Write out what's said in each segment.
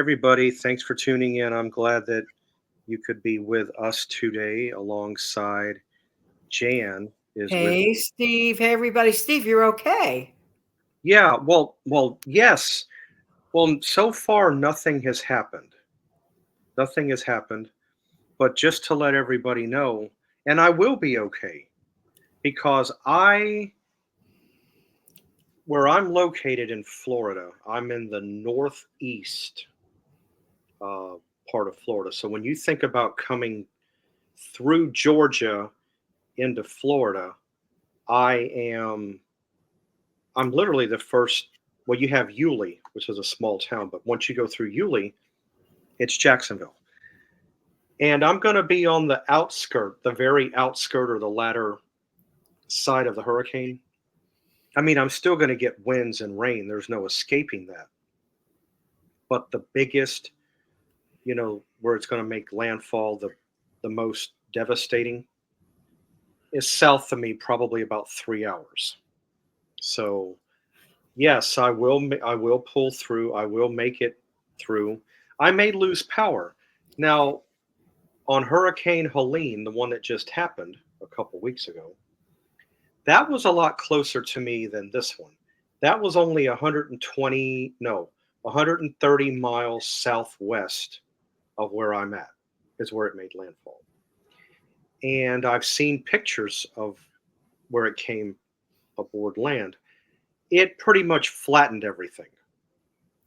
everybody. Thanks for tuning in. I'm glad that you could be with us today alongside Jan is with Hey, me. Steve. Hey, everybody. Steve, you're okay. Yeah, yes. Well, so far nothing has happened. Nothing has happened, but just to let everybody know, and I will be okay because where I'm located in Florida, I'm in the northeast uh, part of Florida. So when you think about coming through Georgia into Florida, I am I'm literally the first. Well, you have Yulee, which is a small town, but once you go through Yulee, it's Jacksonville. And I'm going to be on the outskirt, the very outskirt or the latter side of the hurricane. I mean, I'm still going to get winds and rain. There's no escaping that. But the biggest, where it's going to make landfall the most devastating is south of me, probably about 3 hours. So yes, I will pull through. I will make it through. I may lose power. Now, on Hurricane Helene, the one that just happened a couple weeks ago, that was a lot closer to me than this one. That was only 120, no, 130 miles southwest of where I'm at, is where it made landfall. And I've seen pictures of where it came aboard land. It pretty much flattened everything.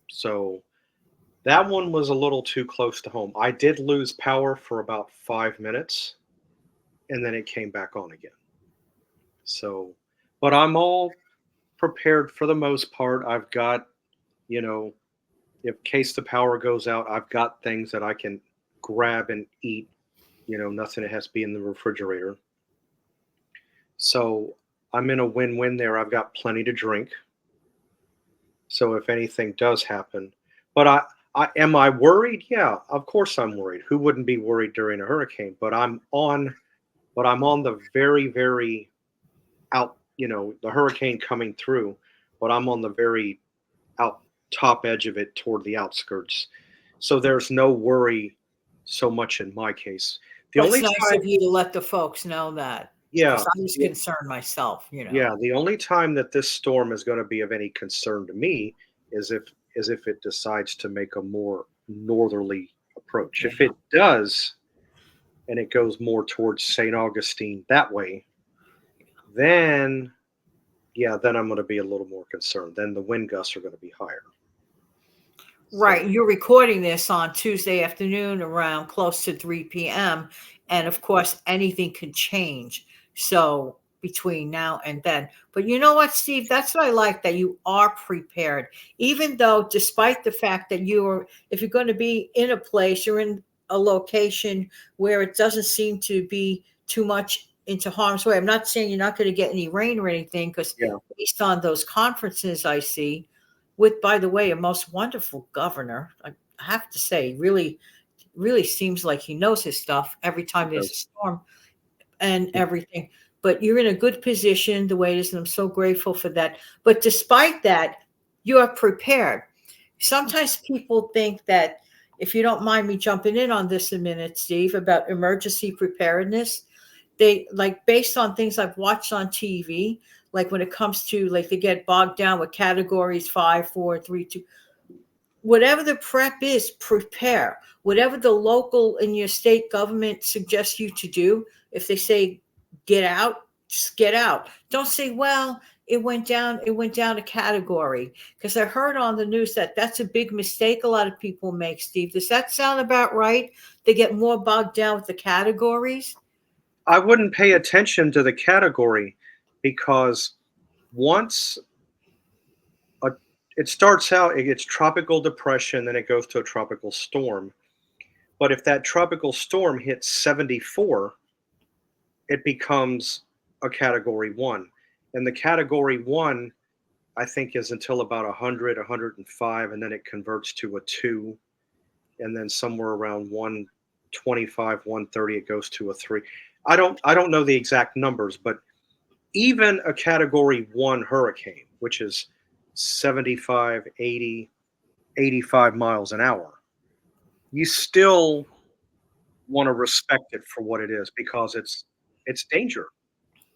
So that one was a little too close to home. I did lose power for about 5 minutes and then it came back on again. So, but I'm all prepared for the most part. I've got, you know, in case the power goes out, I've got things that I can grab and eat, nothing that has to be in the refrigerator. So I'm in a win win there. I've got plenty to drink. So if anything does happen, but am I worried? Yeah, of course I'm worried. Who wouldn't be worried during a hurricane? But I'm on the very, very out, the hurricane coming through, but I'm on the very out top edge of it toward the outskirts. So there's no worry so much in my case. The Well, it's only nice time, of you to let the folks know that because yeah, I was the- concerned myself. yeah, the only time that this storm is going to be of any concern to me is if it decides to make a more northerly approach. If Yeah. it does and it goes more towards St. Augustine that way, then yeah, then I'm going to be a little more concerned. Then the wind gusts are going to be higher. So Right. You're recording this on Tuesday afternoon around close to 3 p.m. And of course, anything can change. So between now and then. But you know what, Steve? That's what I like that you are prepared. Even though, despite the fact that if you're going to be in a place, you're in a location where it doesn't seem to be too much into harm's way. I'm not saying you're not going to get any rain or anything, because yeah, based on those conferences I see, with, by the way, a most wonderful governor. I have to say, really, really seems like he knows his stuff every time it there's a does. storm and everything. But you're in a good position the way it is, and I'm so grateful for that. But despite that, you are prepared. Sometimes people think that, if you don't mind me jumping in on this a minute, Steve, about emergency preparedness, they, like, based on things I've watched on TV, like when it comes to, like, they get bogged down with categories 5, 4, 3, 2. Whatever the prep is, prepare. Whatever the local and your state government suggests you to do, if they say get out, just get out. Don't say, well, it went down a category. Because I heard on the news that that's a big mistake a lot of people make, Steve. Does that sound about right? They get more bogged down with the categories. I wouldn't pay attention to the category because once a, it starts out, it gets tropical depression, then it goes to a tropical storm. But if that tropical storm hits 74, it becomes a category one. And the category one, I think, is until about 100, 105, and then it converts to a two. And then somewhere around 125, 130, it goes to a three. I don't know the exact numbers, but even a category one hurricane, which is 75, 80, 85 miles an hour, you still want to respect it for what it is because it's danger.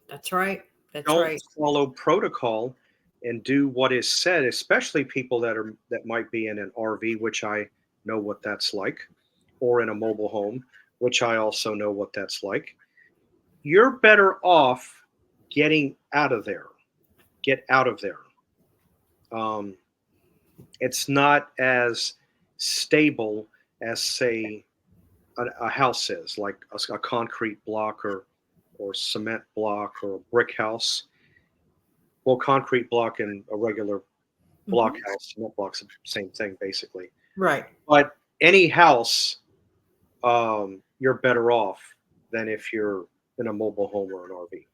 That's right. That's Don't right. follow protocol and do what is said, especially people that might be in an RV, which I know what that's like, or in a mobile home, which I also know what that's like. You're better off getting out of there. Get out of there. Um, it's not as stable as, say, a house is, like a concrete block or cement block or a brick house. Well, concrete block and a regular block Mhm. house, cement block's the same thing basically. Right. But any house, you're better off than if you're in a mobile home or an RV.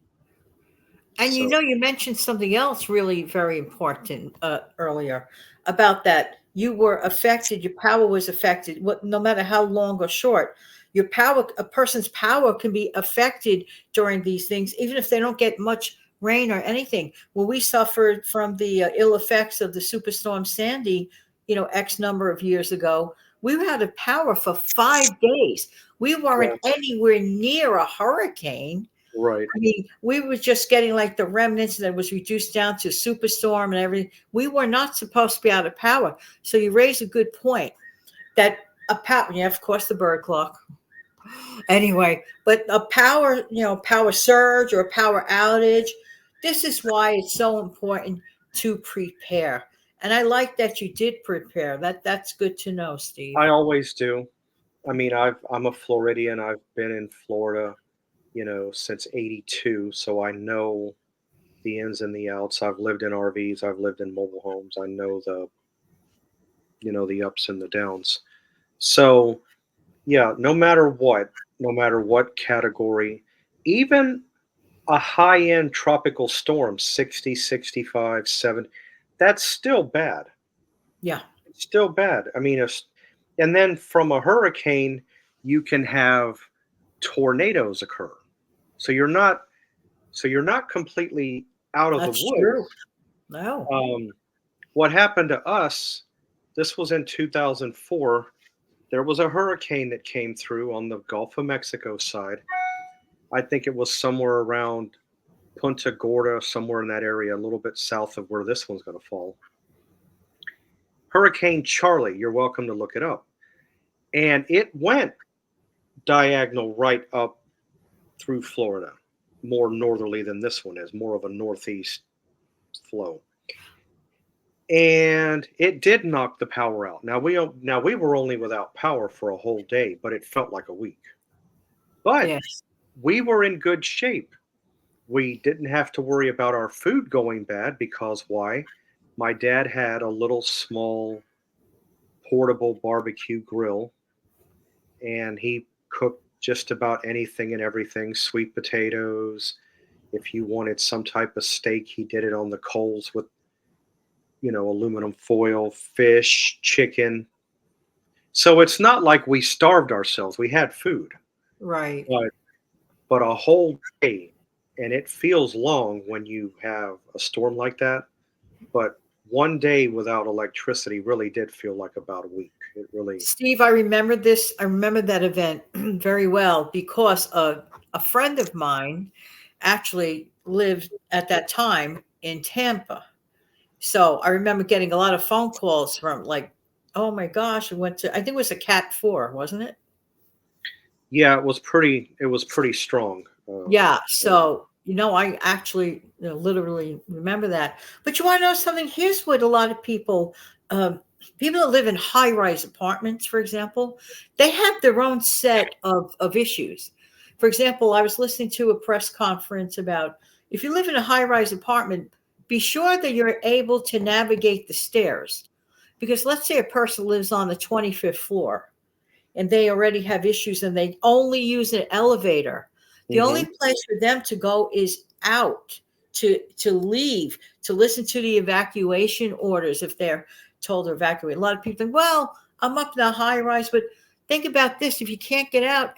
And So you mentioned something else really very important earlier about that you were affected, your power was affected, what, no matter how long or short, your power, a person's power can be affected during these things, even if they don't get much rain or anything. When we suffered from the ill effects of the superstorm Sandy, X number of years ago, we were out of power for 5 days. We weren't yeah, anywhere near a hurricane. right. I mean, we were just getting like the remnants that was reduced down to superstorm and everything. We were not supposed to be out of power. So you raise a good point that a power, yeah, of course, the bird clock. Anyway, but a power, power surge or a power outage, this is why it's so important to prepare. And I like that you did prepare. That's good to know, Steve. I always do. I mean, I'm a Floridian. I've been in Florida, since '82, so I know the ins and the outs. I've lived in RVs. I've lived in mobile homes. I know the ups and the downs. So yeah, no matter what category, even a high end tropical storm, 60, 65, 70, that's still bad. Yeah, It's still bad. I mean, and then from a hurricane, you can have tornadoes occur. So you're not completely out of the that's true. woods. No. Um, what happened to us? This was in 2004. There was a hurricane that came through on the Gulf of Mexico side. I think it was somewhere around Punta Gorda, somewhere in that area, a little bit south of where this one's going to fall. Hurricane Charlie, you're welcome to look it up. And it went diagonal right up through Florida, more northerly than this one is, more of a northeast flow. And it did knock the power out. Now we were only without power for a whole day, but it felt like a week. But Yes. we were in good shape. We didn't have to worry about our food going bad because why? My dad had a little small portable barbecue grill and he cooked just about anything and everything, sweet potatoes. If you wanted some type of steak, he did it on the coals with, aluminum foil, fish, chicken. So it's not like we starved ourselves. We had food, Right. but a whole day, and it feels long when you have a storm like that. But one day without electricity really did feel like about a week. It really, Steve, I remember this. I remember that event very well because a friend of mine actually lived at that time in Tampa. So I remember getting a lot of phone calls from like, oh my gosh, I went to, I think it was a Cat 4, wasn't it? yeah, it was pretty strong. Yeah. So, I actually literally remember that. But you want to know something? Here's what a lot of people that live in high rise apartments, for example, they have their own set of issues. For example, I was listening to a press conference about if you live in a high rise apartment, be sure that you're able to navigate the stairs. Because let's say a person lives on the 25th floor and they already have issues and they only use an elevator. The only Mhm. place for them to go is out, to leave, to listen to the evacuation orders if they're told to evacuate. A lot of people think, well, I'm up in a high rise, but think about this: if you can't get out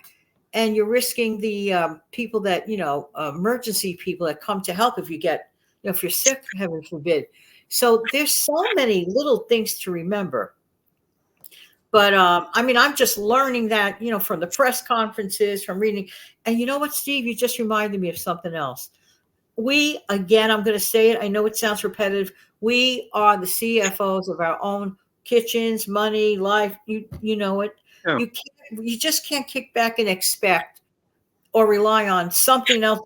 and you're risking the people that emergency people that come to help if you get, if you're sick, heaven forbid. So there's so many little things to remember. But I mean, I'm just learning that, from the press conferences, from reading. And you know what, Steve? You just reminded me of something else. Again, I'm going to say it. I know it sounds repetitive. We are the CFOs of our own kitchens, money, life. You know it. Yeah. You just can't kick back and expect or rely on something else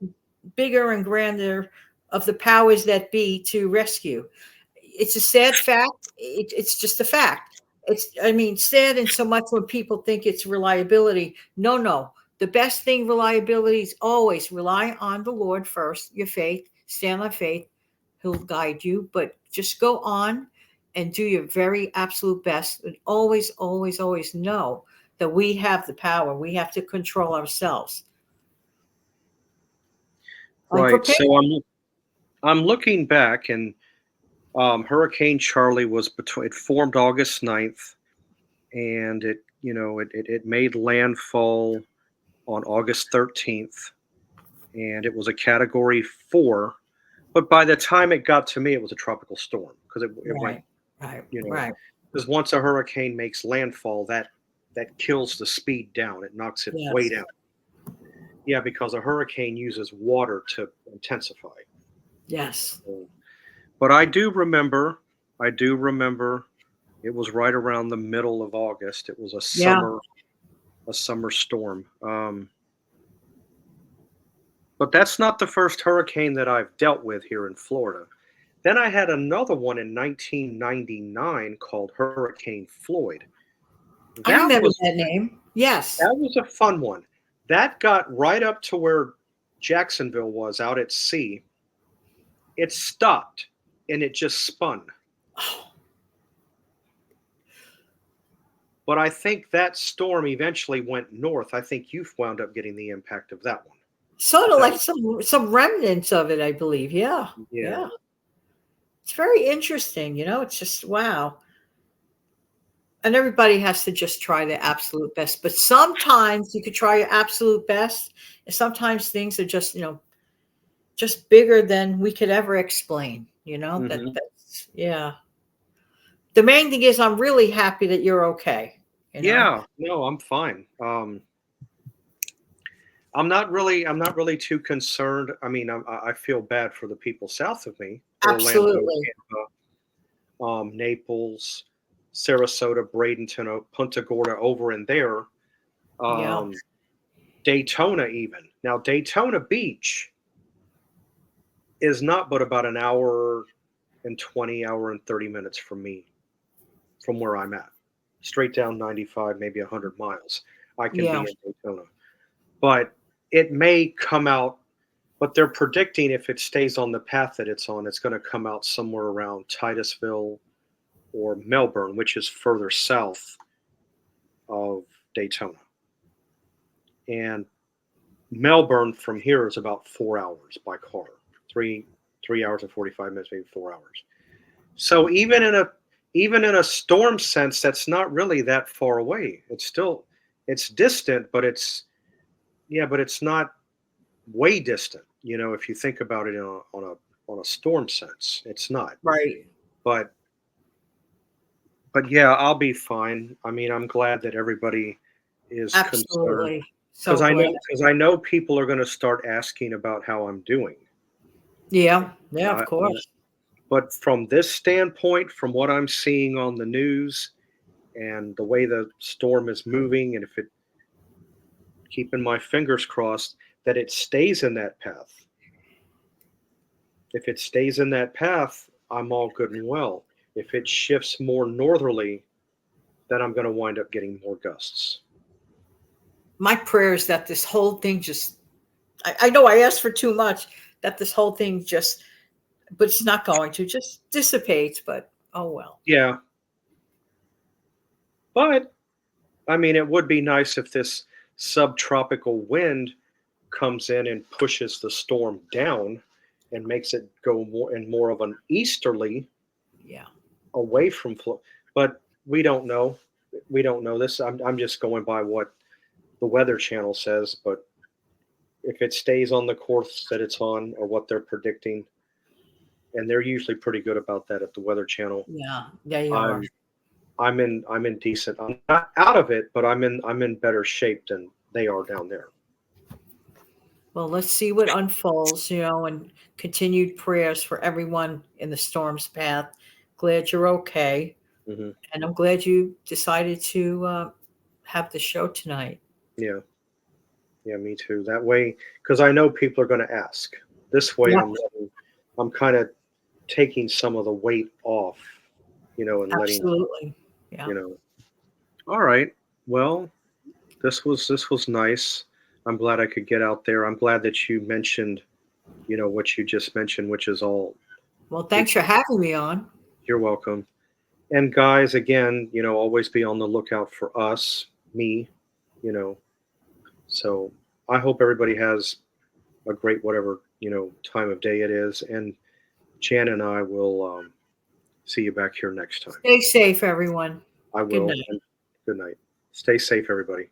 bigger and grander of the powers that be to rescue. It's a sad fact. It's just a fact. I mean, sad in so much when people think it's reliability. No, no. The best thing, reliability, is always rely on the Lord first, your faith, stand on faith. He'll guide you, but just go on and do your very absolute best. And always, always, always know that we have the power. We have to control ourselves. Right. So I'm looking back, and Hurricane Charlie it formed August 9th, and it made landfall on August 13th, and it was a Category 4. But by the time it got to me, it was a tropical storm because it went, Right. because once a hurricane makes landfall, that kills the speed down. It knocks it way down. Yeah, because a hurricane uses water to intensify. Yes. But I do remember it was right around the middle of August. It was a summer storm. But that's not the first hurricane that I've dealt with here in Florida. Then I had another one in 1999 called Hurricane Floyd. I remember that name. Yes. That was a fun one. That got right up to where Jacksonville was out at sea. It stopped and it just spun. Oh. But I think that storm eventually went north. I think you've wound up getting the impact of that one. Sort of like some remnants of it, I believe. Yeah. It's very interesting. It's just, wow. And everybody has to just try their absolute best. But sometimes you could try your absolute best, and sometimes things are just, just bigger than we could ever explain. That's, yeah. The main thing is I'm really happy that you're okay. Yeah, no, I'm fine. I'm not really too concerned. I mean, I feel bad for the people south of me. Absolutely. Orlando, Tampa, Naples, Sarasota, Bradenton, Punta Gorda, over in there. Daytona even. Now, Daytona Beach is not but about an hour and 30 minutes from me, from where I'm at. Straight down 95, maybe 100 miles. I can be in Daytona. But it may come out, but they're predicting if it stays on the path that it's on, it's going to come out somewhere around Titusville or Melbourne, which is further south of Daytona. And Melbourne from here is about 4 hours by car, 3 hours and 45 minutes, maybe 4 hours. So even in a storm sense, that's not really that far away. It's distant, but it's not way distant. If you think about it on a storm sense, it's not. Right. But yeah, I'll be fine. I mean, I'm glad that everybody is concerned, because I know people are going to start asking about how I'm doing. Yeah, of course. But from this standpoint, from what I'm seeing on the news and the way the storm is moving, and if it, keeping my fingers crossed that it stays in that path. If it stays in that path, I'm all good and well. If it shifts more northerly, then I'm going to wind up getting more gusts. My prayer is that this whole thing I know I asked for too much, that this whole thing but it's not going to, just dissipates, but oh well. Yeah. But, I mean, it would be nice if this subtropical wind comes in and pushes the storm down and makes it go more of an easterly, away from Florida. But we don't know. We don't know this. I'm just going by what the Weather Channel says. But if it stays on the course that it's on, or what they're predicting, and they're usually pretty good about that at the Weather Channel. Yeah, you are. I'm in decent. I'm not out of it, but I'm in better shape than they are down there. Well, let's see what unfolds, and continued prayers for everyone in the storm's path. Glad you're okay. Hmm. And I'm glad you decided to have the show tonight. Yeah, yeah, me too. That way, because I know people are going to ask. This way, Yeah, I'm kind of taking some of the weight off, and letting absolutely. Yeah. you know. All right. Well, this was nice. I'm glad I could get out there. I'm glad that you mentioned, what you just mentioned, which is all. Well, Which thanks for having me on. you're welcome. And guys, again, always be on the lookout for us, me, you know. So I hope everybody has a great whatever time of day it is. And Jan and I will see you back here next time. Stay safe, everyone. I Good will. night. And good night. Stay safe, everybody.